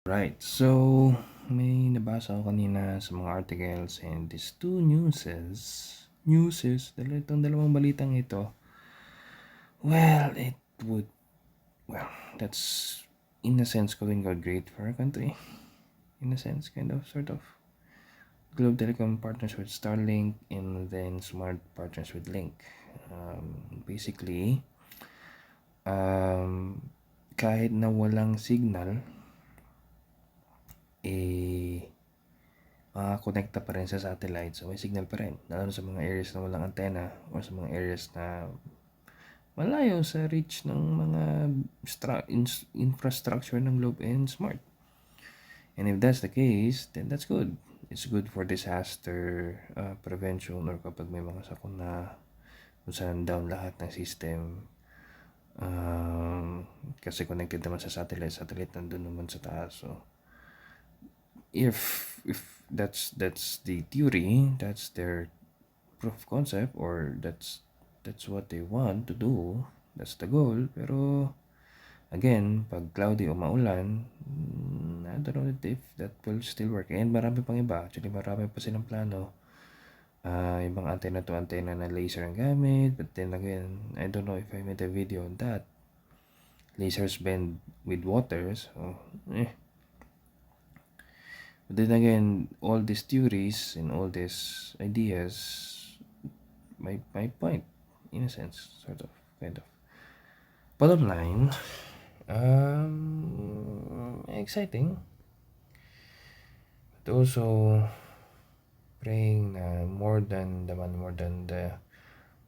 Right. So, may nabasa ako kanina sa mga articles and these two itong dalawang balitang ito, well, well, that's in a sense going go great for our country. In a sense, sort of. Globe Telecom partners with Starlink and then Smart partners with Link. Basically, kahit na walang signal, makakonekta pa rin sa satellite. So, may signal pa rin. Lalo sa mga areas na walang antenna o sa mga areas na malayo sa reach ng mga infrastructure ng Globe and Smart. And if that's the case, then that's good. It's good for disaster prevention or kapag may mga sakuna kung saan down lahat ng system. Kasi connected naman sa satellite nandun naman sa taas. So, if that's the theory, that's their proof of concept, or that's what they want to do, that's the goal. Pero again, pag cloudy o maulan, I don't know if that will still work. And marami pang iba. Actually, marami pa silang plano. Ibang antenna to antenna na laser ang gamit. But then again, I don't know if I made a video on that. Lasers bend with water. So, But then again, all these theories and all these ideas, my point, in a sense, sort of, kind of. Bottom line, exciting, but also praying more than the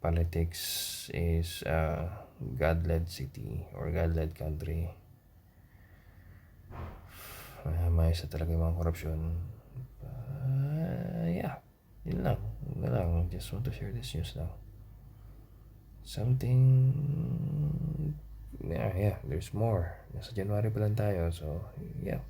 politics is God-led city or God-led country. May isa talaga yung mga korupsyon. Yeah, yun lang. Just want to share this news now. Something, yeah, there's more. Nasa January pa lang tayo, so yeah.